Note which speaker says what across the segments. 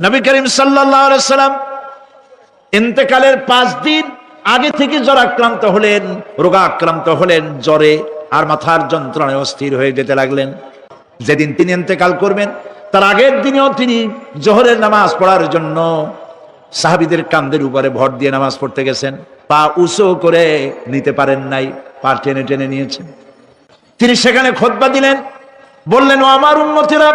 Speaker 1: নবী করিম সাল্লাল্লাহু আলাইহি ওয়াসাল্লাম ইন্তেকালের 5 দিন আগে থেকে জ্বরাক্রান্ত হলেন, রোগাক্রান্ত হলেন, জ্বরে আর মাথার যন্ত্রণায় অস্থির হয়ে যেতে লাগলেন। যেদিন তিনি ইন্তেকাল করবেন তার আগের দিনেও তিনি জোহরের নামাজ পড়ার জন্য সাহাবীদের কাঁধের উপরে ভর দিয়ে নামাজ পড়তে গেছেন। পা উঁচু করে নিতে পারেন নাই, পা টেনে টেনে নিয়েছেন। তিনি সেখানে খুতবা দিলেন, বললেন, ও আমার উম্মতেরা,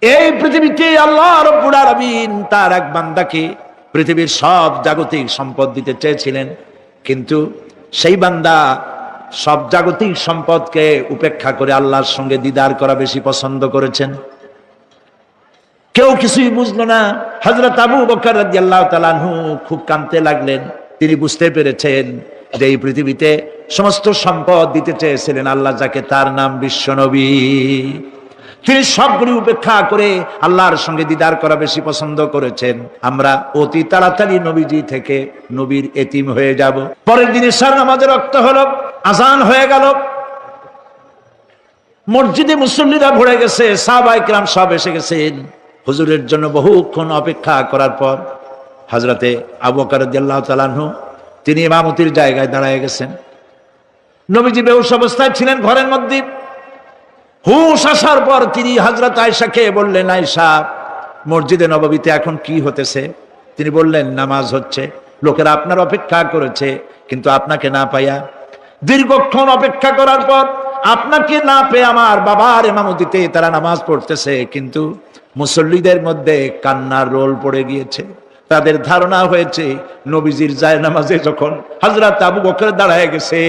Speaker 1: এই পৃথিবীতে আল্লাহ রাব্বুল আলামিন তার এক বান্দাকে পৃথিবীর সব জাগতিক সম্পদ দিতে চেয়েছিলেন, কিন্তু সেই বান্দা সব জাগতিক সম্পদকে উপেক্ষা করে আল্লাহর সঙ্গে দিদার করা বেশি পছন্দ করেছেন। কেউ কিছুই বুঝলো না। হযরত আবু বকর রাদিয়াল্লাহু তাআলা আনহু খুব কাঁদতে লাগলেন। তিনি বুঝতে পেরেছেন যে এই পৃথিবীতে সমস্ত সম্পদ দিতে চেয়েছিলেন আল্লাহ যাকে, তার নাম বিশ্বনবী। তিনি সবগুলি উপেক্ষা করে আল্লাহর সঙ্গে দিদার করা বেশি পছন্দ করেছেন। আমরা অতি তাড়াতাড়ি নবীজি থেকে নবীর এতিম হয়ে যাব। পরের দিন ইশার নামাজের রক্ত হলো, আজান হয়ে গেল, মসজিদে মুসল্লিরা ভরে গেছে, সাহাবায়ে কেরাম সব এসে গেছেন। হুজুরের জন্য বহুক্ষণ অপেক্ষা করার পর হযরতে আবু বকর রাদিয়াল্লাহু তাআলা আনহু তিনি ইমামতির জায়গায় দাঁড়ায় গেছেন। নবীজি বেহুশ অবস্থায় ছিলেন ঘরের মধ্যে। হুশ আসার পর তিনি হযরত আয়েশাকে বললেন, আয়েশা, মসজিদে নববীতে এখন কি হতেছে? তিনি বললেন, নামাজ হচ্ছে। লোকেরা আপনার অপেক্ষা করেছে, কিন্তু আপনাকে না পাইয়া দীর্ঘক্ষণ অপেক্ষা করার পর আপনাকে না পেয়ে আমার বাবার ইমামতিতে তারা নামাজ পড়তেছে, কিন্তু মুসল্লিদের মধ্যে কান্নার রোল পড়ে গিয়েছে। তাদের ধারণা হয়েছে নবীজির জায়নামাজে যখন হযরত আবু বকর দাঁড়ায় গেছে,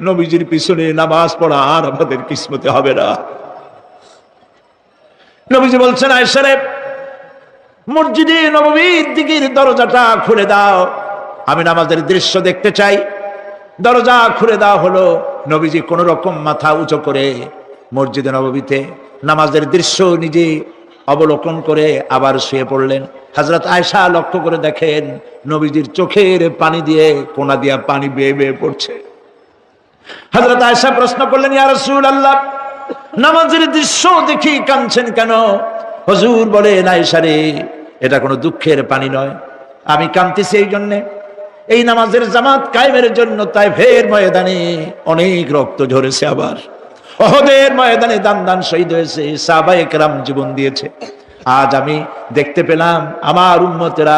Speaker 1: নবীজির পিছনে নামাজ পড়া আর আমাদের কিসমতে হবে না। নবীজি বলছেন, আয়েশা রে, মসজিদে নববীর দিকের দরজাটা খুলে দাও, আমি নামাজের দৃশ্য দেখতে চাই। দরজা খুলে দেওয়া হলো। নবীজি কোন রকম মাথা উঁচু করে মসজিদে নববীতে নামাজের দৃশ্য নিজে অবলোকন করে আবার শুয়ে পড়লেন। হযরত আয়েশা লক্ষ্য করে দেখেন নবীজির চোখের পানি দিয়ে কোনা দিয়া পানি বেয়ে বেয়ে পড়ছে। হযরত আয়েশা প্রশ্ন করলেন, ইয়া রাসূলুল্লাহ, নামাজের দৃশ্য দেখি কাঁদছেন কেন? হুজুর বলেন, আয়েশা রে, এটা কোনো দুঃখের পানি নয়, আমি কাঁদতেছি এই জন্যে, এই নামাজের জামাত কায়েমের জন্য তায়েফের ময়দানে অনেক রক্ত ঝরেছে, আবার উহুদের ময়দানে দান দান শহীদ হয়েছে, সাহাবায়ে কেরাম জীবন দিয়েছে। আজ আমি দেখতে পেলাম আমার উম্মতেরা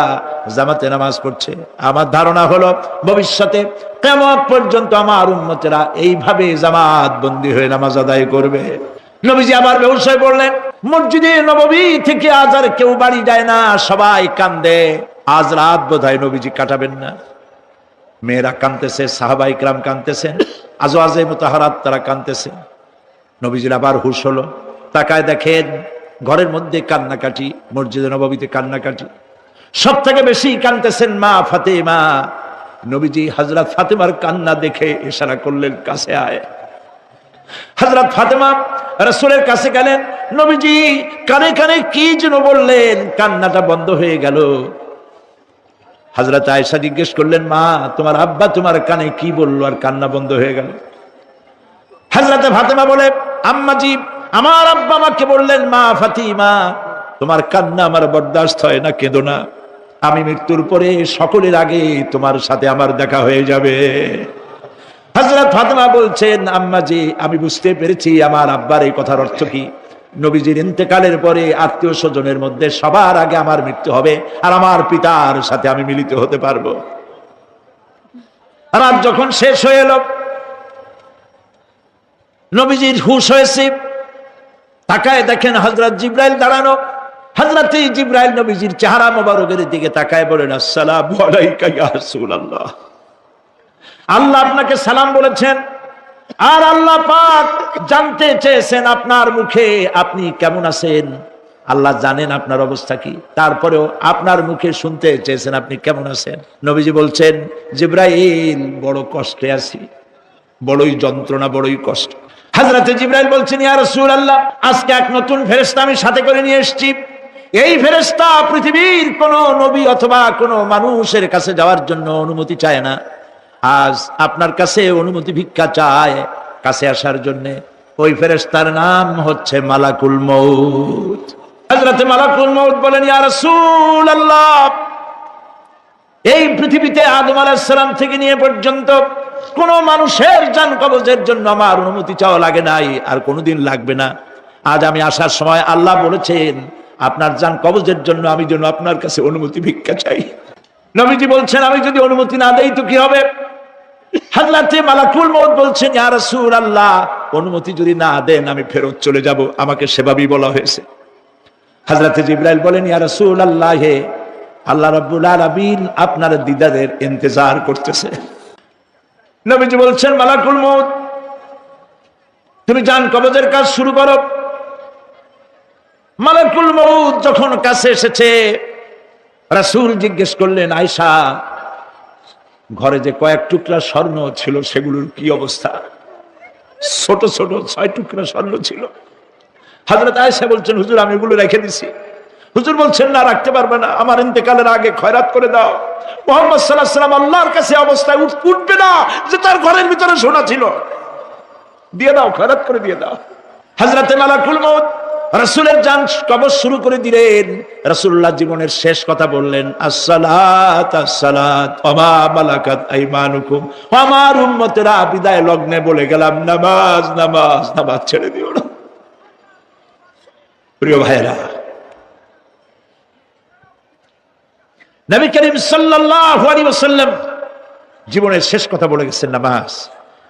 Speaker 1: জামাতে নামাজ পড়ছে। আমার ধারণা হলো ভবিষ্যতে কিয়ামত পর্যন্ত আমার উম্মতেরা এইভাবে জামাত বন্দী হয়ে নামাজ আদায় করবে। নবীজি আবার বেহুশ হয়ে পড়লেন। মসজিদে নববী থেকে আজ আর কেউ বাড়ি যায় না, সবাই কান্দে। আজ রাত বোধহয় নবীজি কাটাবেন না। মেয়েরা কাঁদতেছে, সাহাবায়ে কেরাম কাঁদতেছেন, আজওয়াজে মুতাহারাত তারা কাঁদতেছে। নবীজির আবার হুশ হলো, তাকায় দেখেন ঘরের মধ্যে কান্নাকাটি, মসজিদে নববীতে কান্নাকাটি। সব থেকে বেশি কাঁদতেছেন মা ফাতেমা। নবীজি হযরত ফাতেমার কান্না দেখে ইশারা করলেন, কাছে আয়। হযরত ফাতেমা রাসূলের কাছে গেলেন। নবীজি কানে কানে কি যেন বললেন, কান্নাটা বন্ধ হয়ে গেল। হযরত আয়েশা জিজ্ঞেস করলেন, মা, তোমার আব্বা তোমার কানে কি বললো আর কান্না বন্ধ হয়ে গেল? হযরত ফাতেমা বলে, আম্মাজি, আমার আব্বা আমাকে বললেন, মা ফাতিমা, তোমার কান্না আমার বরদাস্ত হয় না, কেঁদো না, আমি মৃত্যুর পরে সকলের আগে তোমার সাথে আমার দেখা হয়ে যাবে। হযরত ফাতেমা বলছেন, আম্মাজি, আমি বুঝতে পেরেছি আমার আব্বার এই কথার অর্থ কি। নবীজির ইন্তেকালের পরে আত্মীয় স্বজনের মধ্যে সবার আগে আমার মৃত্যু হবে আর আমার পিতার সাথে আমি মিলিত হতে পারবো। রাত যখন শেষ হয়ে এলো, নবীজির হুঁশ হয়েছে। তাকায় দেখেন হযরত জিবরাইল দাঁড়ানো। হযরত জিবরাইল নবীজির চেহারা মোবারকের দিকে তাকায় বলেন, আসসালামু আলাইকা ইয়া রাসূলুল্লাহ, আল্লাহ আপনাকে সালাম বলেছেন, আর আল্লাহ পাক জানতে চেয়েছেন আপনার মুখে আপনি কেমন আছেন। আল্লাহ জানেন আপনার অবস্থা কি, তারপরেও আপনার মুখে শুনতে চেয়েছেন আপনি কেমন আছেন। নবীজি বলছেন, জিবরাইল, বড় কষ্টে আছি, বড়ই যন্ত্রণা, বড়ই কষ্ট। হযরতে জিবরাইল বলছেন, ইয়া রাসূলুল্লাহ, আজকে এক নতুন ফেরেশতা আমি সাথে করে নিয়ে এসেছি। এই ফেরেশতা পৃথিবীর কোন নবী অথবা কোন মানুষের কাছে যাওয়ার জন্য অনুমতি চায় না, আজ আপনার কাছে অনুমতি ভিক্ষা চায় কাছে আসার জন্য। ওই ফেরেশতার নাম হচ্ছে মালাকুল মউত। হযরতে মালাকুল মউত বলেন, ইয়া রাসূলুল্লাহ, এই পৃথিবীতে আদম আলাইহিস সালাম থেকে নিয়ে পর্যন্ত কোন মানুষের জান কবজের জন্য আমার অনুমতি চাওয়া লাগে নাই, আর কোনোদিন লাগবে না। আজ আমি আসার সময় আল্লাহ বলেছেন আপনার জান কবজের জন্য আমি যেন আপনার কাছে অনুমতি ভিক্ষা চাই। নবীজি বলছেন, আমি যদি অনুমতি না দেই তো কি হবে? হযরতে মালাকুল মউত বলছেন, ইয়া রাসূলুল্লাহ, অনুমতি যদি না দেন আমি ফেরত চলে যাব, আমাকে সেভাবেই বলা হয়েছে। হযরতে জিবরাইল বলেন, ইয়া রাসূলুল্লাহ, হে আল্লাহ রাব্বুল আলামিন আপনার দিদারের ইন্তজার করতেছে। নবীজি বলছেন, মালাকুল মউত, তুমি জান কবজের কাজ শুরু করো। মালাকুল মউত যখন কাছে এসেছে, রাসূল জিজ্ঞেস করলেন, আয়েশা, ঘরে যে কয়েক টুকরা স্বর্ণ ছিল সেগুলোর কি অবস্থা? ছোট ছোট 6 টুকরা স্বর্ণ ছিল। হযরত আয়েশা বলছেন, হুজুর আমি এগুলো রেখে দিছি। হুজুর বলছেন, না, রাখতে পারবে না, আমার ইন্তেকালের আগে খয়রাত করে দাও। মুহাম্মদ সাল্লাল্লাহু আলাইহি ওয়াসাল্লাম আল্লাহর কাছে অবস্থায় উঠবে না যে তার ঘরের ভিতরে সোনা ছিল, দিয়ে দাও, খয়রাত করে দিয়ে দাও। হযরতে মালাকুল মউত রাসূলের জান কবজ শুরু করে দিলেন। রাসূলুল্লাহ জীবনের শেষ কথা বললেন, আসসালাত আসসালাত ওয়া মা মালাকাত আইমানুকুম। আমার উম্মতেরা, বিদায় লগ্নে বলে গেলাম, নামাজ নামাজ নামাজ ছেড়ে দিও না। প্রিয় ভাইরা, নবী করিম সাল্লাল্লাহু আলাইহি ওয়াসাল্লাম জীবনের শেষ কথা বলে গেছেন নামাজ।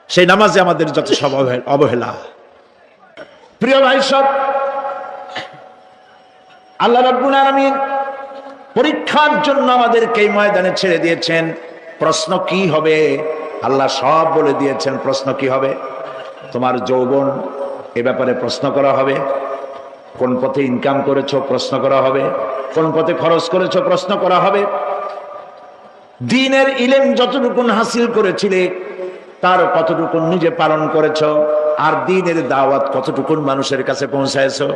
Speaker 1: সেই নামাজে আমাদের যত সব অবহেলা। প্রিয় ভাই সব, আল্লাহ রাব্বুল আলামিন পরীক্ষার জন্য আমাদেরকে এই ময়দানে ছেড়ে দিয়েছেন। প্রশ্ন কি হবে আল্লাহ সব বলে দিয়েছেন। প্রশ্ন কি হবে? তোমার যৌবন, এ ব্যাপারে প্রশ্ন করা হবে। কোন পথে ইনকাম করেছো প্রশ্ন করা হবে। কোন পথে খরচ করেছো প্রশ্ন করা হবে। দ্বীনের ইলম যতটুকুন হাসিল করেছিলে তার কতটুকুন নিজে পালন করেছো, আর দ্বীনের দাওয়াত কতটুকুন মানুষের কাছে পৌঁছায়ছো,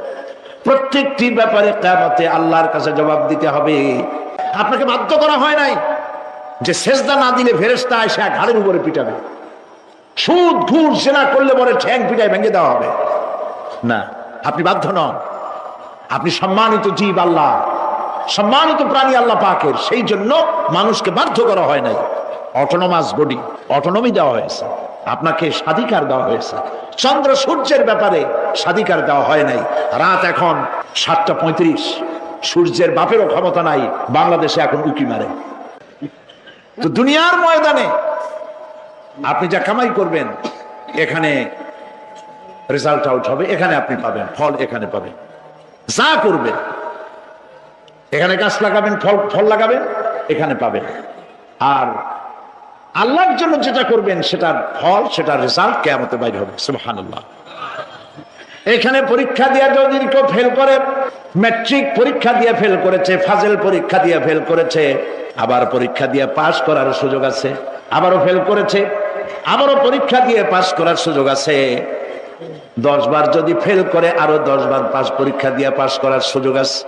Speaker 1: প্রত্যেকটি ব্যাপারে কিয়ামতে আল্লাহর কাছে জবাব দিতে হবে। আপনাকে বাধ্য করা হয় নাই যে সেজদা না দিলে ফেরেশতা এসে ঘাড়ের উপরে পিটাবে, সুদ ঘুষ জেনা করলে পরে ঠ্যাং পিটায় ভেঙে দেওয়া হবে। না, আপনি বাধ্য নন। আপনি সম্মানিত জীব, আল্লাহ সম্মানিত প্রাণী আল্লাহ পাকের, সেই জন্য মানুষকে বাধ্য করা হয় নাই। অটোনমাস বডি, অটোনমি দেওয়া হয়েছে, আপনাকে স্বাধিকার দেওয়া হয়েছে। চন্দ্র সূর্যের ব্যাপারে স্বাধিকার দেওয়া হয় নাই। রাত এখন 7:35, সূর্যের বাপেরও ক্ষমতা নাই বাংলাদেশে এখন উকি মারে। তো দুনিয়ার ময়দানে আপনি যা কামাই করবেন এখানে রেজাল্ট আউট হবে, এখানে আপনি পাবেন ফল, এখানে পাবেন। যা করবেন, এখানে গাছ লাগাবেন, ফল লাগাবেন, এখানে পাবেন। আর আল্লাহর জন্য যেটা করবেন সেটার ফল, সেটার রেজাল্ট কিয়ামতে বাইর হবে। সুবহানাল্লাহ। এখানে পরীক্ষা দিয়ে যদি কেউ ফেল করে, ম্যাট্রিক পরীক্ষা দিয়ে ফেল করেছে, ফাজেল পরীক্ষা দিয়ে ফেল করেছে, আবার পরীক্ষা দিয়ে পাস করার সুযোগ আছে, আবারও ফেল করেছে, আবারও পরীক্ষা দিয়ে পাস করার সুযোগ আছে। 10 বার যদি ফেল করে আরো 10 বার পরীক্ষা দিয়ে পাস করার সুযোগ আছে।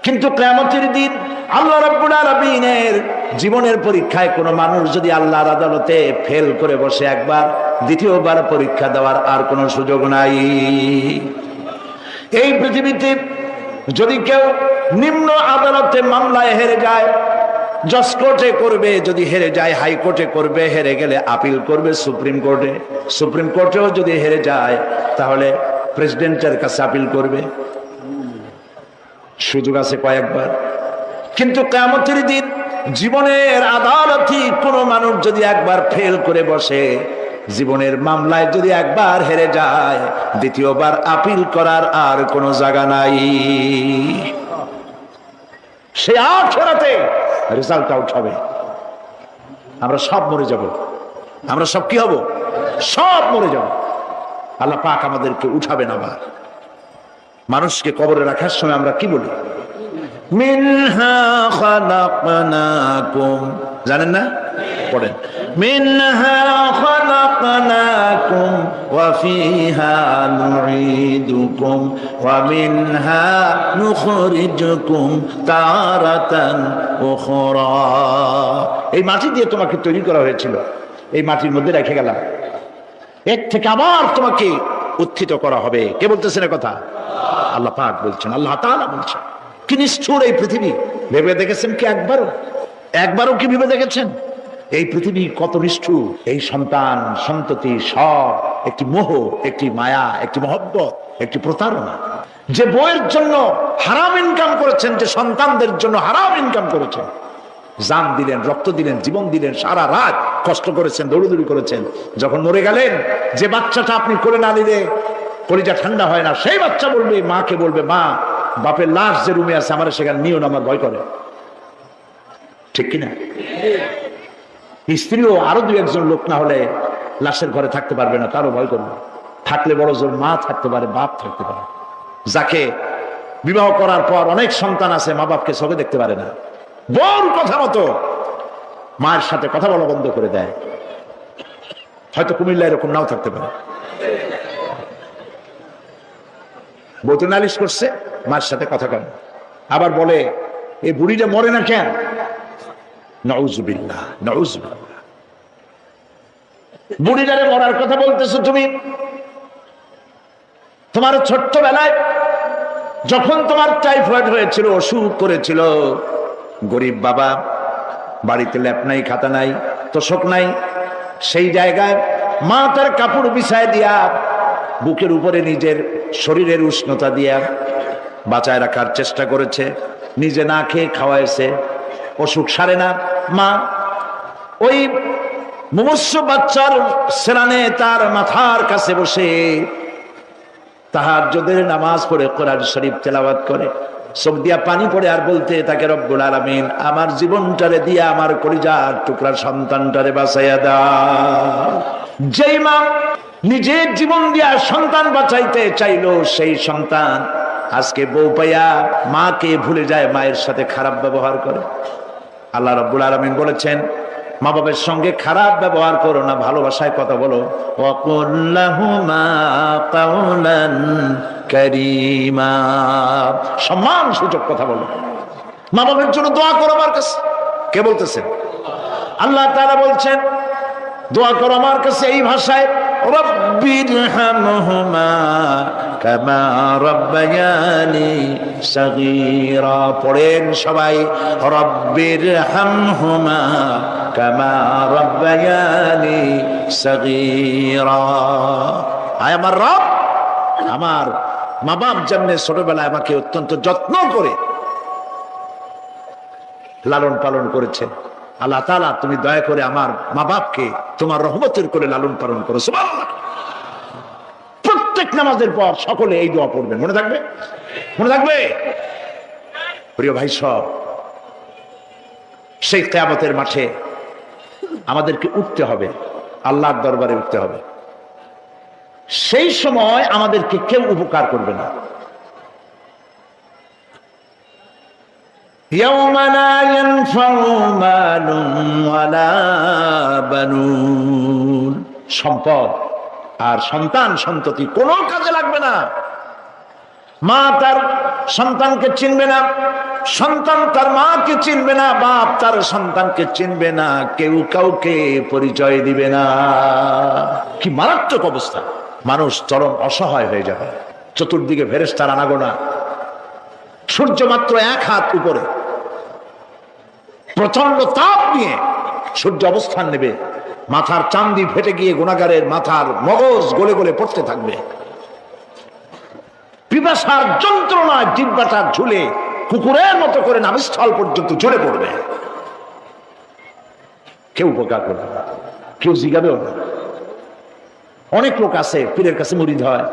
Speaker 1: কিন্তু কিয়ামতের দিন আল্লাহ রাব্বুল আলামিনের জীবনের পরীক্ষায় কোনো মানুষ যদি আল্লাহর আদালতে ফেল করে বসে একবার, দ্বিতীয়বার পরীক্ষা দেওয়ার আর কোনো সুযোগ নাই। এই পৃথিবীতে যদি কেউ নিম্ন আদালতে মামলায় হেরে যায়, জজ কোর্টে করবে, যদি হেরে যায় হাইকোর্টে করবে, হেরে গেলে আপিল করবে সুপ্রিম কোর্টে, সুপ্রিম কোর্টেও যদি হেরে যায় তাহলে প্রেসিডেন্টের কাছে আপিল করবে। সুযোগ আছে কয়েকবার। কিন্তু কিয়ামতের দিন জীবনের আদালতে কোনো মানুষ যদি একবার ফেল করে বসে, জীবনের মামলায় যদি একবার হেরে যায়, দ্বিতীয়বার আপিল করার আর কোনো জায়গা নাই। সে আখিরাতে রেজাল্ট আউট হবে। আমরা সব মরে যাব। আমরা সব কি হব? সব মরে যাব। আল্লাহ পাক আমাদেরকে উঠাবেন আবার। মানুষকে কবরে রাখার সময় আমরা কি বলি? মিনহা খালাকনাকুম, জানেন না? পড়েন, মিনহা খালাকনাকুম ওয়া ফিহা নুঈদুকুম ওয়া মিনহা নুখরিজুকুম তারাতান উখরা। এই মাটি দিয়ে তোমাকে তৈরি করা হয়েছিল, এই মাটির মধ্যে রেখে গেলাম, এর থেকে আবার তোমাকে উত্থিত করা হবে। কে বলতেছেন কথা? আল্লাহ পাক বলছেন, আল্লাহ তাআলা বলছেন। কি নিষ্ঠুর এই পৃথিবী, ভেবে দেখেছেন কি একবারও কি ভেবে দেখেছেন এই পৃথিবী কত নিষ্ঠুর? এই সন্তান সন্ততি সব একটি মোহ, একটি মায়া, একটি মহব্বত, একটি প্রতারণা। যে বইয়ের জন্য হারাম ইনকাম করেছেন, যে সন্তানদের জন্য হারাম ইনকাম করেছেন, জান দিলেন, রক্ত দিলেন, জীবন দিলেন, সারা রাত কষ্ট করেছেন, দৌড়দৌড়ি করেছেন, যখন মরে গেলেন, যে বাচ্চাটা আপনি কোলে না নিলে কলিজা ঠান্ডা হয় না, সেই বাচ্চা বলবে, মাকে বলবে, মা বাপের লাশ যে রুমে আছে আমার সেখানে নিও না, আমার ভয় করে। ঠিক কিনা? স্ত্রীও আরো দু একজন লোক না হলে লাশের ঘরে থাকতে পারবে না, তারও ভয় করবে। থাকলে বড় জোর মা থাকতে পারে, বাপ থাকতে পারে। যাকে বিবাহ করার পর অনেক সন্তান আছে, মা বাপকে চোখে দেখতে পারে না, বউর কথা মতো মায়ের সাথে কথা বলা বন্ধ করে দেয়। হয়তো কুমিল্লা এরকম নাও থাকতে পারে, বউ তো নালিশ করছে, মায়ের সাথে কথা কন, আবার বলে এই বুড়িটা মরে না কেন? নাউজুবিল্লাহ, নাউজুবিল্লাহ। বুড়িটারে মরার কথা বলতেছো তুমি? তোমার ছোট্টবেলায় যখন তোমার টাইফয়েড হয়েছিল, অসুখ করেছিল, গরিব বাবা, বাড়িতে ল্যাপ নাই, খাতা নাই, তোষক নাই, সেই জায়গায় মা তার কাপড় বিছায় দিয়া, বুকের উপরে নিজের শরীরের উষ্ণতা দিয়া বাঁচায় রাখার চেষ্টা করেছে, নিজে না খেয়ে খাওয়াইছে, অসুখ সারে না। মা ওই মুমূর্ষু বাচ্চার সেরানে তার মাথার কাছে বসে তাহাজ্জুদের নামাজ পড়ে কোরআন শরীফ তেলাওয়াত করে, চোখ দিয়া পানি পড়ে, আর বলতে তাকে, রব্বুল আলামিন আমার জীবনটারে দিয়া আমার কলিজার টুকরা সন্তানটারে বাঁচাইয়া দাও। যেই মা নিজের জীবন দিয়া সন্তান বাঁচাইতে চাইলো, সেই সন্তান আজকে বউ পাইয়া মাকে ভুলে যায়, মায়ের সাথে খারাপ ব্যবহার করে। আল্লাহ রাব্বুল আলামিন বলেছেন, মা বাবার সঙ্গে খারাপ ব্যবহার করো না, ভালোবাসায় কথা বলো। ওয়াকুল লাহুমা কাওলান কারীমা, সম্মান সূচক কথা বলো। মা বাবার জন্য দোয়া করো আমার কাছে। কে বলতেছেন? আল্লাহ তাআলা বলছেন দোয়া করো আমার কাছে এই ভাষায়, রব্বিরহামহুমা কামা রাব্বায়ানি সাগীরা। পড়েন সবাই, রব্বিরহামহুমা কামা রাব্বায়ানি সাগীরা। আয় আমার রব, আমার মা বাপ যেমন ছোটবেলায় আমাকে অত্যন্ত যত্ন করে লালন পালন করেছেন, আল্লাহ তাআলা তুমি দয়া করে আমার মা বাপকে তোমার রহমতের করে লালন পালন করো। সুবহানাল্লাহ। প্রত্যেক নামাজের পর সকলে এই দোয়া পড়বেন, মনে থাকবে? মনে থাকবে? প্রিয় ভাই সব, সেই কিয়ামতের মাঠে আমাদেরকে উঠতে হবে, আল্লাহর দরবারে উঠতে হবে। সেই সময় আমাদেরকে কেউ উপকার করবে না। ইয়াউমা লা ইয়ানফাউ মালুন ওয়ালা বানুন, সম্পদ আর সন্তান সন্ততি কোনো কাজে লাগবে না। মা তার সন্তানকে চিনবে না, সন্তান তার মাকে চিনবে না, বাপ তার সন্তানকে চিনবে না, কেউ কাউকে পরিচয় দিবে না। কি মারাত্মক অবস্থা! মানুষ চরম অসহায় হয়ে যাবে। চতুর্দিকে ফেরেশতার আনাগোনা, সূর্য মাত্র 1 হাত উপরে, প্রচন্ড তাপ নিয়ে সূর্য অবস্থান নেবে, মাথার চান্দি ফেটে গিয়ে গুনাহগারের মাথার মগজ গলে গলে পড়তে থাকবে। পিপাসার যন্ত্রণায় জিহ্বাটা ঝুলে কুকুরের মতো করে নাভিস্থল পর্যন্ত ঝরে পড়বে। কেউ উপকার করবে না, কেউ জিগাবেও না। অনেক লোক আছে পীরের কাছে মুরিদ হয়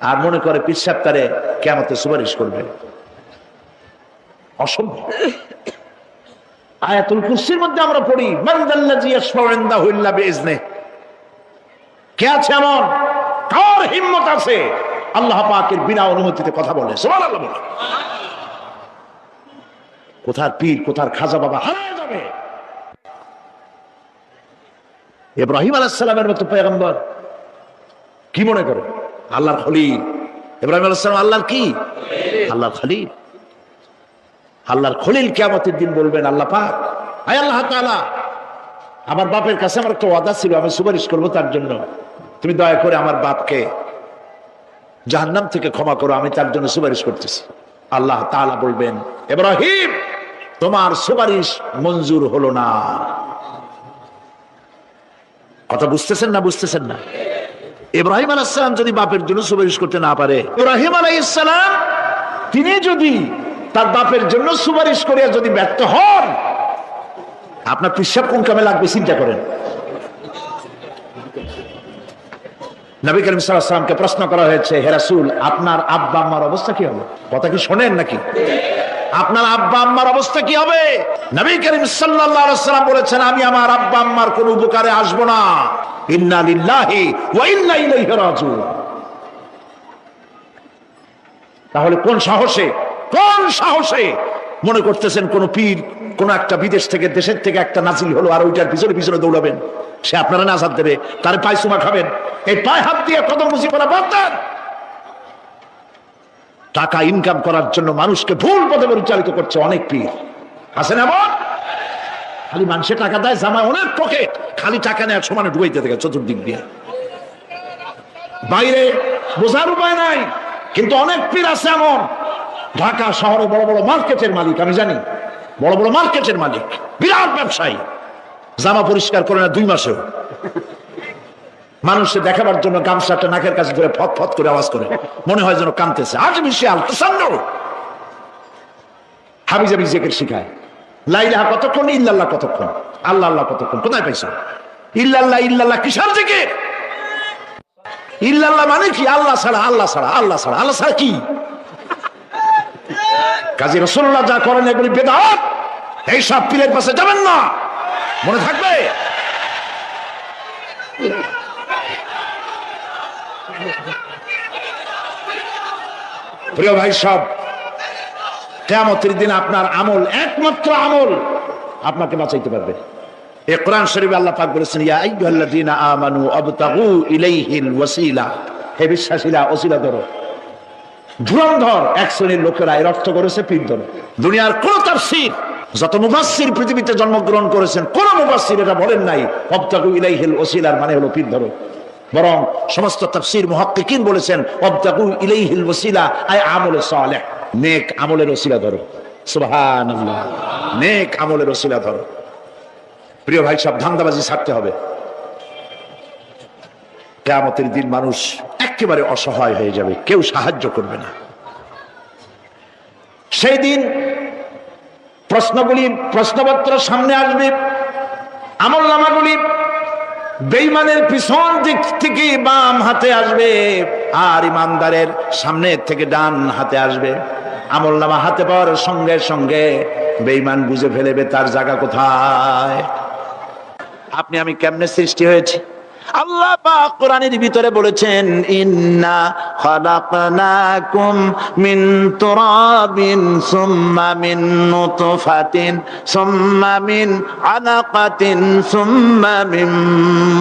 Speaker 1: আর মনে করে পীর সাহেব তারে কিয়ামতে সুপারিশ করবে। অসম্ভব। আয়াতুল কুরসির মধ্যে আমরা পড়ি, মান যাল্লাযী ইয়াশফাউ ইনদাহু ইল্লা বিইজনিহি। কে আছে এমন, কার হিম্মত আছে আল্লাহ পাকের বিনা অনুমতিতে কথা বলে? সুবহানাল্লাহ বলে। কোথার পীর, কোথার খাজা বাবা হারিয়ে যাবে। ইব্রাহিম আলাইহিস সালামের মতো পয়গম্বর কি মনে করে? আল্লাহর খলিল। ইব্রাহিম আলাইহিস সালাম আল্লাহর কি? আল্লাহর খলিল। আল্লাহর খলিল কিয়ামতের দিন বলবেন, আল্লাহ পাক, আয় আল্লাহ তাআলা, আমার বাপের কাছে আমার একটা ওয়াদা ছিল, আমি সুপারিশ করবো তার জন্য, তুমি দয়া করে আমার বাপকে জাহান্নাম থেকে ক্ষমা করো, আমি তার জন্য সুপারিশ করতেছি। আল্লাহ তাআলা বলবেন, ইব্রাহিম তোমার সুপারিশ মঞ্জুর হলো না। কথা বুঝতেছেন না? বুঝতেছেন না? ইব্রাহিম আলাইহিস সালাম যদি বাপের জন্য সুপারিশ করতে না পারে, ইব্রাহিম আলাইহিস সালাম তিনি যদি তার বাপের জন্য সুপারিশ করে যদি ব্যর্থ হন, আপনার পিসাব কোন কামে লাগবে চিন্তা করেন। নবী করিম সাল্লাল্লাহু আলাইহি ওয়াসাল্লামকে প্রশ্ন করা হয়েছে, হে রাসূল আপনার আব্বা আম্মার অবস্থা কি হবে? কথা কি শোনেন নাকি? আপনার আব্বা আম্মার অবস্থা কি হবে? নবী করিম সাল্লাল্লাহু আলাইহি ওয়াসাল্লাম বলেছেন, আমি আমার আব্বা আম্মার কোনো উপকারে আসবো না। ইন্না লিল্লাহি ওয়া ইন্না ইলাইহি রাজিউন। তাহলে কোন সাহসে মনে করতেছেন কোন পীর কোন একটা বিদেশ থেকে দেশের থেকে একটা নাজিল হলো আর ওইটার পিছনে পিছনে দৌড়াবেন, সে আপনারা নাজাত দেবে, তার পায়ে চুমা খাবেন, এই পায়ে হাত দিয়ে কদম মুছি করা বাদ দেন। টাকা ইনকাম করার জন্য মানুষকে ভুল পথে পরিচালিত করছে অনেক পীর আছে না? খালি মানুষে টাকা দেয়, জামায় অনেক পকেট, খালি টাকা নেয় সমানে ঢুকাইতে থাকে চতুর্দিক দিয়ে, বাইরে বোঝার উপায় নাই। কিন্তু অনেক পীর আছে এমন, ঢাকা শহরে বড় বড় মার্কেটের মালিক, আমি জানি বড় বড় মার্কেটের মালিক, বিরাট ব্যবসায়ী, জামা পরিষ্কার করে না 2 মাসেও, মানুষকে দেখাবার জন্য গামছাটা নাকের কাছে ধরে ফট ফট করে আওয়াজ করে, মনে হয় যেন কাঁদতেছে। আজ বিশাল হাবিজাবি জিকির শিখায়, লা ইলাহা কতক্ষণ, ইল্লাল্লাহ কতক্ষণ, আল্লাহ আল্লাহ কতক্ষণ, কোথায় পাইছো? ইল্লাল্লাহ ইল্লাল্লাহ কিসের জিকির? ইল্লাল্লাহ মানে কি? আল্লাহ ছাড়া, আল্লাহ ছাড়া, আল্লাহ ছাড়া, আল্লাহ ছাড়া কি? কাজী রাসূলুল্লাহ যা করেন এগুলি বেদাত। এই সব পীরের পাশে যাবেন না, মনে থাকবে। প্রিয় ভাই সব, কিয়ামতের দিন আপনার আমল, একমাত্র আমল আপনাকে বাঁচাইতে পারবে। এই কোরআন শরীফে আল্লাহ পাক বলেছেন, ইয়া আইয়ুহাল্লাযীনা আমানু আবতাগু ইলাইহিল ওয়াসিলা, হে বিশ্বাসীরা ওসিলা ধরো। ধুরন্ধর এক শ্রেণীর লোকেরা এর অর্থ করেছে পীর ধরো। দুনিয়ার কোন তাফসীর, যত মুফাসসির পৃথিবীতে জন্মগ্রহণ করেছেন, কোন মুফাসসির এটা বলেন নাই আবতাগু ইলাইহিল ওসিলার মানে হলো পীর ধরো। বরং সমস্ত তাফসীর মুহাক্কিকিন বলেছেন আবতাগু ইলাইহিল ওসিলা আই আমলে সালেহ, নেক আমলের ওসিলা ধরো। সুবহানাল্লাহ, নেক আমলের ওসিলা ধরো। প্রিয় ভাই সব, ধান্দাবাজি ছাড়তে হবে। কিয়ামতের দিন মানুষ একেবারে অসহায় হয়ে যাবে, কেউ সাহায্য করবে না। সেই দিন প্রশ্নপত্র সামনে আসবে, আমলনামাগুলি বেঈমানের পিছন দিক থেকে বাম হাতে আসবে, আর ইমানদারের সামনে থেকে ডান হাতে আসবে। আমলনামা হাতে পাওয়ার সঙ্গে সঙ্গে বেঈমান বুঝে ফেলবে তার জায়গা কোথায়। আপনি আমি কেমনে সৃষ্টি হয়েছি? আল্লাহ পাক কোরআনের ভিতরে বলেছেন, ইন্না খালাকনাকুম মিন তুরাবিন সুম্মা মিন নুতফাতিন সুম্মা মিন আলাকাতিন সুম্মা মিন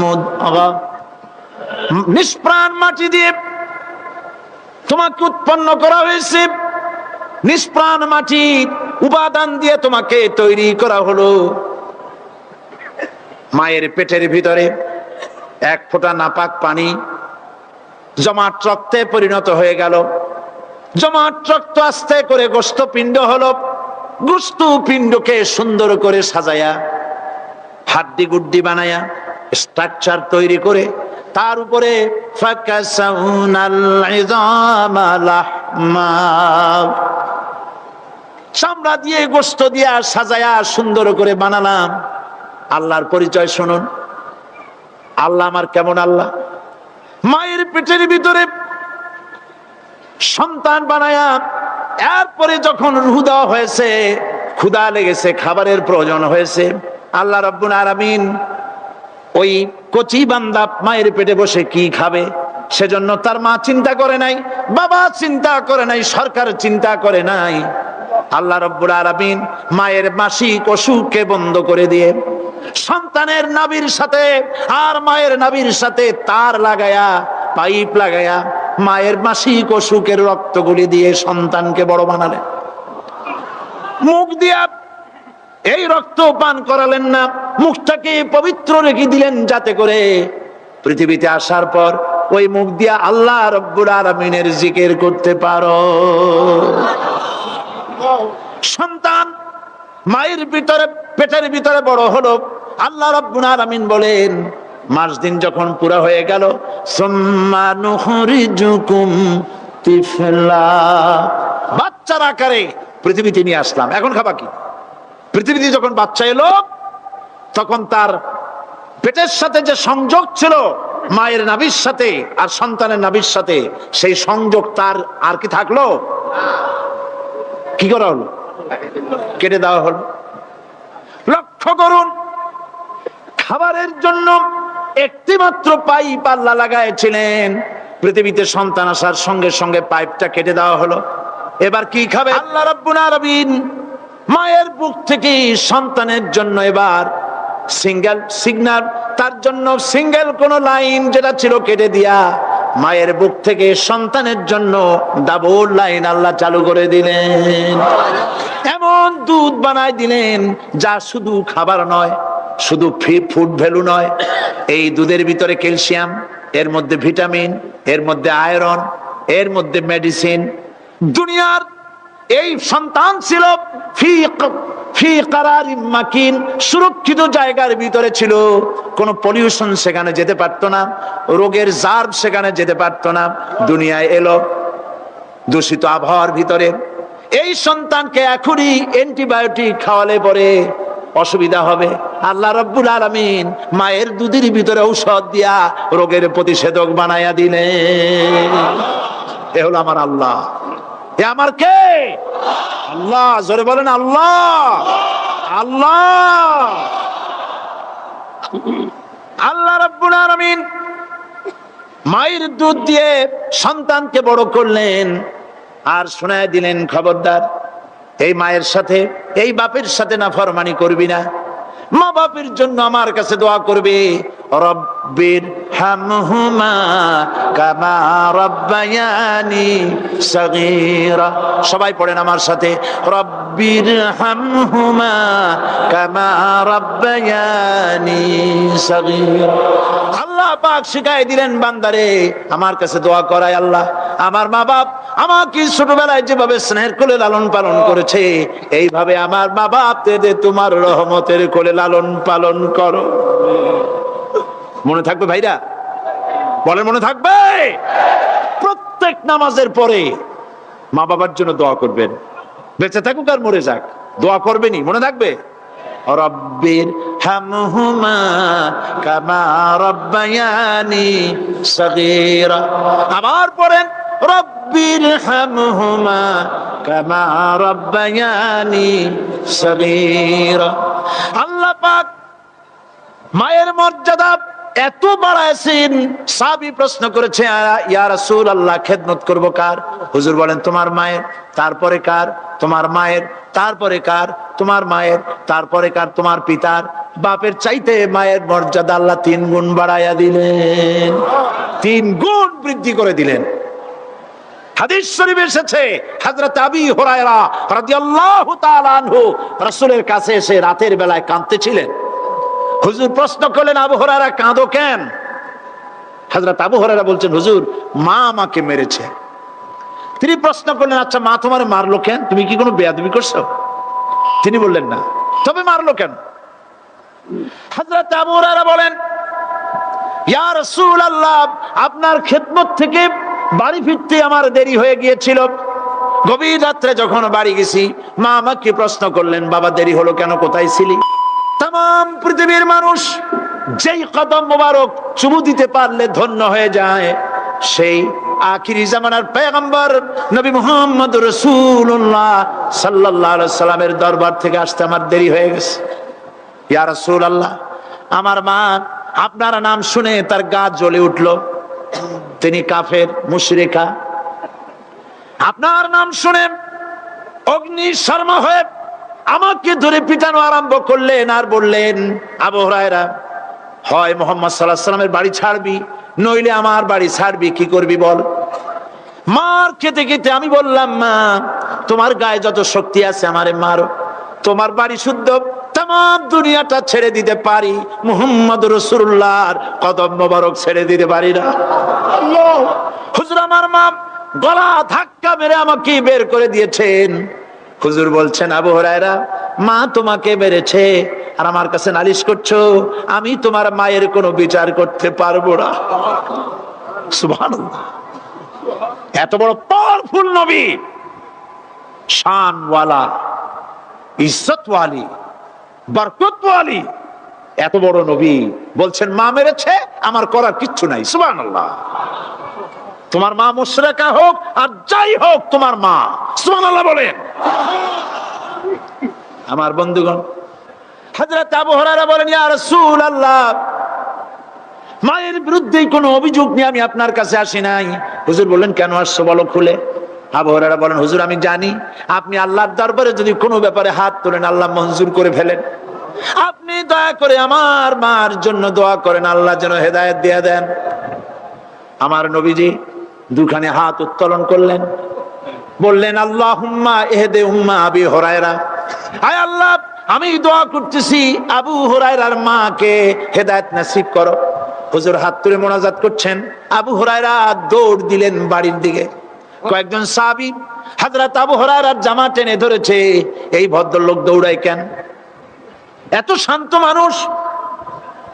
Speaker 1: মুদগা। নিষ্প্রাণ মাটি দিয়ে তোমাকে উৎপন্ন করা হয়েছে, নিষ্প্রাণ মাটি উপাদান দিয়ে তোমাকে তৈরি করা হলো। মায়ের পেটের ভিতরে এক ফোঁটা নাপাক পানি জমাট রক্তে পরিণত হয়ে গেল, জমাট রক্ত আস্তে করে গোস্ত পিণ্ড হলো, গোস্ত পিণ্ডকে সুন্দর করে সাজায়া হাড্ডি গুড্ডি বানায়া স্ট্রাকচার তৈরি করে তার উপরে চামড়া দিয়ে গোস্ত দিয়া সাজায়া সুন্দর করে বানালাম। আল্লাহর পরিচয় শুনুন, আল্লাহ আমার কেমন আল্লাহ। মায়ের পেটের ভিতরে সন্তান বানায়া এরপরে যখন রূহ দেওয়া হয়েছে, ক্ষুধা লেগেছে, খাবারের প্রয়োজন হয়েছে, আল্লাহ রাব্বুল আলামিন ওই কচি বান্দা মায়ের পেটে বসে কি খাবে সেজন্য তার মা চিন্তা করে নাই, বাবা চিন্তা করে নাই, সরকার চিন্তা করে নাই। আল্লাহ রাব্বুল আলামিন মায়ের মাসিক অসুখকে বন্ধ করে দিয়ে সন্তানের নাভির সাথে আর মায়ের নাভির সাথে তার লাগায়া, পাইপ লাগায়া মায়ের মাসিক অসুখের রক্তগুলি দিয়ে সন্তানকে বড় বানালেন। মুখ দিয়া এই রক্ত পান করালেন না, মুখটাকে পবিত্র রেখে দিলেন যাতে করে পৃথিবীতে আসার পর ওই মুখ দিয়া আল্লাহ রব্বুল আলামিনের জিকির করতে পারো। সন্তান মায়ের ভিতরে, পেটের ভিতরে বড় হলো, আল্লাহ রাব্বুল আলামিন বলেন মাস দিন যখন পুরা হয়ে গেল, সুম্মা নুখরিজুকুম তিফলা, বাচ্চার আকারে পৃথিবীতে নিয়ে আসলাম। এখন খাবা কি? পৃথিবীতে যখন বাচ্চা এলো তখন তার পেটের সাথে যে সংযোগ ছিল মায়ের নাভির সাথে আর সন্তানের নাভির সাথে, সেই সংযোগ তার আর কি থাকলো? কি করা হলো? কেটে দেওয়া হলো। লক্ষ্য করুন, খাবারের জন্য একটি মাত্র পাইপ আল্লাহ লাগাইছিলেন, পৃথিবীতে সন্তান আসার সঙ্গে সঙ্গে পাইপটা কেটে দেওয়া হলো। এবার কি খাবে? আল্লাহ রাব্বুল আলামিন মায়ের বুক থেকে সন্তানের জন্য এবার সিঙ্গেল সিগন্যাল, তার জন্য সিঙ্গেল কোন লাইন যেটা ছিল কেটে দিয়া মায়ের বুক থেকে সন্তানের জন্য ডাবল লাইন আল্লাহ চালু করে দিলেন। এমন দুধ বানাই দিলেন যা শুধু খাবার নয়, শুধু ফুড ভ্যালু নয়, এই দুধের ভিতরে ক্যালসিয়াম, এর মধ্যে ভিটামিন, এর মধ্যে আয়রন, এর মধ্যে মেডিসিন। দুনিয়ার এই সন্তান ছিল ফি কারারিম মাকিন, সুরক্ষিত জায়গার ভিতরে ছিল, কোনো পলিউশন সেখানে যেতে পারতো না, রোগের জার্ম সেখানে যেতে পারতো না। দুনিয়ায় এলো দূষিত আবহাওয়ার ভিতরে, এই সন্তানকে এখনই অ্যান্টিবায়োটিক খাওয়ালে পরে অসুবিধা হবে। আল্লাহ রাব্বুল আলামিন মায়ের দুধের ভিতরে ঔষধ দিয়া রোগের প্রতিষেধক বানায়া দিলেন। এ হলো আমার আল্লাহ। এ আমার কে? আল্লাহ। জোরে বলেন আল্লাহ। আল্লাহ আল্লাহ রাব্বুল আলামিন মায়ের দুধ দিয়ে সন্তানকে বড় করলেন আর শোনায় দিলেন, খবরদার এই মায়ের সাথে, এই বাপের সাথে নাফরমানি করবি না। মা বাপের জন্য আমার কাছে দোয়া করবে, রব্বির হামহুমা কামা রাব্বায়ানি সগীরা। সবাই পড়েন আমার সাথে, রব্বির হামহুমা কামা রাব্বায়ানি সগীরা। আল্লাহ পাক শিখাই দিলেন বান্দারে আমার কাছে দোয়া করায়, আল্লাহ আমার মা বাপ আমাকে ছোটবেলায় যেভাবে স্নেহের কোলে লালন পালন করেছে, এইভাবে আমার মা বাপদের তোমার রহমতের কোলে লালন পালন করো। মনে থাকবে ভাইরা? বলেন মনে থাকবে? প্রত্যেক নামাজের পরে মা বাবার জন্য দোয়া করবেন, বেঁচে থাকুক আর মরে যাক, দোয়া করবেনই। মনে থাকবে? রব্বির হামহুমা কামা রাব্বায়ানি সগীরা। আবার পড়েন, রব্বির হামহুমা কামা রাব্বায়ানি সগীরা। আল্লাহ পাক মায়ের মর্যাদা এত বাড়াইছেন, সাহাবী প্রশ্ন করেছে, ইয়া রাসূলুল্লাহ খেদমত করব কার? হুজুর বলেন তোমার মায়ের, তারপরে কার? তোমার মায়ের, তারপরে কার? তোমার মায়ের, তারপরে কার? তোমার পিতার। বাপের চাইতে মায়ের মর্যাদা আল্লাহ 3 গুণ বাড়াইয়া দিলেন, 3 গুণ বৃদ্ধি করে দিলেন। হাদিস শরীফে এসেছে, হযরত আবী হুরায়রা রাদিয়াল্লাহু তাআলা আনহু রাসূলের কাছে এসে রাতের বেলায় কাঁদতেছিলেন। হুজুর প্রশ্ন করলেন, আবু হুরায়রা কাঁদো কেন? হযরত আবু হুরায়রা বলছেন, হুজুর মা আমাকে মেরেছে। তিনি প্রশ্ন করলেন, আচ্ছা মা তোমার মারলো কেন? তুমি কি কোনো বেয়াদবি করছো? তিনি বললেন না। তবে মারলো কেন? হযরত আবু হুরায়রা বলেন, ইয়া রাসূলুল্লাহ আপনার খেদমত থেকে বাড়ি ফিরতে আমার দেরি হয়ে গিয়েছিল। গভীর রাত্রে যখন বাড়ি গেছি, মা আমাকে প্রশ্ন করলেন, বাবা দেরি হলো কেন, কোথায় ছিলি? তাম পৃথিবীর মানুষ যেই কদম মোবারক চুমু দিতে পারলে ধন্য হয়ে যায়, সেই আখিরি জামানার পয়গম্বর নবী মুহাম্মদ রাসূলুল্লাহ সাল্লাল্লাহু আলাইহি সাল্লামের দরবার থেকে আসতে আমার দেরি হয়ে গেছে। ইয়া রাসূলুল্লাহ আমার মা আপনার নাম শুনে তার গা জ্বলে উঠলো, তিনি কাফের মুশরিকা। আপনার নাম শুনে অগ্নি শর্মা হয়ে আমাকে ধরে পিটানো আরম্ভ করলেন আর বললেন, আবু হুরায়রা হয় মুহাম্মদ সাল্লাল্লাহু আলাইহি সাল্লামের বাড়ি ছাড়বি, নইলে আমার বাড়ি ছাড়বি, কি করবি বল? মার খেতে খেতে আমি বললাম, মা তোমার গায়ে যত শক্তি আছে আমারে মারো, তোমার বাড়ি শুদ্ধ তাম তাম দুনিয়াটা ছেড়ে দিতে পারি, মুহাম্মদ রাসূলুল্লাহর কদম মোবারক ছেড়ে দিতে পারি না। হুজুর আমার মা গলা ধাক্কা মেরে আমাকে বের করে দিয়েছেন। হুজুর বলছেন, আবু হুরায়রা, মা তোমাকে মেরেছে আর আমার কাছে নালিশ করছো, আমি তোমার মায়ের কোনো বিচার করতে পারবো না। সুবহানাল্লাহ। এত বড় পাওয়ারফুল নবী, শানওয়ালা, ইজ্জতওয়ালি, বরকতওয়ালি, এত বড় নবী বলছেন মা মেরেছে, আমার করার কিচ্ছু নাই। সুবহানাল্লাহ। তোমার মা মুশরিকা হোক আর যাই হোক, তোমার মা। সুবহানাল্লাহ বলেন। আমার বন্ধুগণ, হযরত আবু হুরায়রা বলেন, ইয়া রাসূলুল্লাহ, মায়ের বিরুদ্ধে কোনো অভিযোগ নিয়ে আমি আপনার কাছে আসি নাই। হুজুর বললেন, কেন আসছো বলো খুলে। আবু হুরায়রা বলেন, হুজুর আমি জানি আপনি আল্লাহর দরবারে যদি কোনো ব্যাপারে হাত তোলেন আল্লাহ মঞ্জুর করে ফেলেন। আপনি দয়া করে আমার মার জন্য দোয়া করেন, আল্লাহ যেন হেদায়েত দিয়ে দেন। আমার নবীজি দুখানে হাত উত্তোলন করলেন, বললেন, আল্লাহুম্মা ইহদি উম্মা আবি হুরায়রা, আয় আল্লাহ আমি দোয়া করতেছি আবু হুরায়রার মাকে হেদায়েত নসিব করো। হুজুর হাত তুলে মোনাজাত করছেন, আবু হুরায়রা দৌড় দিলেন বাড়ির দিকে। কয়েকজন সাহাবী হযরত আবু হুরায়রার জামা টেনে ধরেছে, এই ভদ্রলোক দৌড়ায় কেন? এত শান্ত মানুষ,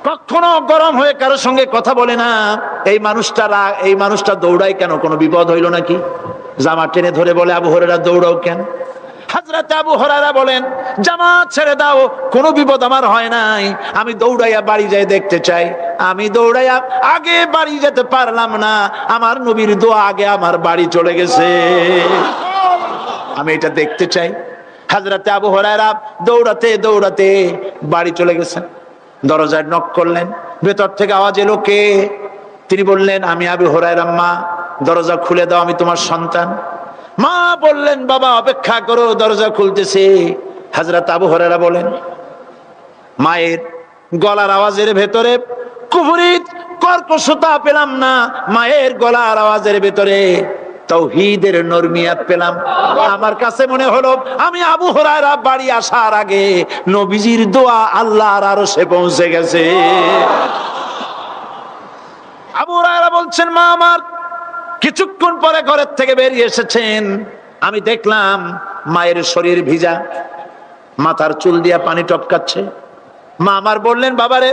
Speaker 1: কখনো গরম হয়ে কারোর সঙ্গে কথা বলে না, এই মানুষটা দৌড়ায় কেন? কোনো বিপদ হইল নাকি? জামা টেনে ধরে বলে, আবু হুরায়রা দৌড়াও কেন? হযরত আবু হুরায়রা বলেন, জামাত ছেড়ে দাও, কোনো বিপদ আমার হয় নাই, আমি দৌড়াইয়া বাড়ি যাই দেখতে চাই। আমি দৌড়াইয়া আগে বাড়ি যেতে পারলাম না, আমার নবীর দোয়া আগে আমার বাড়ি চলে গেছে, আমি এটা দেখতে চাই। হযরত আবু হুরায়রা দৌড়াতে দৌড়াতে বাড়ি চলে গেছেন। দরজায় নক করলেন, ভেতর থেকে আওয়াজ এলো, কে? তিনি বললেন, আমি আবু হুরায়রা, মা দরজা খুলে দাও, আমি তোমার সন্তান। মা বললেন, বাবা অপেক্ষা করো, দরজা খুলতেছে। হযরত আবু হুরায়রা বলেন, মায়ের গলার আওয়াজের ভেতরে কুফরি কর্কশতা পেলাম না, মায়ের গলার আওয়াজের ভেতরে তাওহীদের নরমিয়াত পেলাম। আমার কাছে মনে হলো আমি আবু হুরায়রা বাড়ি আসার আগে নবীজির দোয়া আল্লাহর আরশে পৌঁছে গেছে। আবু হুরায়রা বলছেন, মা আমার কিছুক্ষণ পরে ঘরের থেকে বেরিয়ে এসেছেন, আমি দেখলাম মায়ের শরীর ভিজা, মাথার চুল দিয়া পানি টপকাচ্ছে। মা আমার বললেন, বাবারে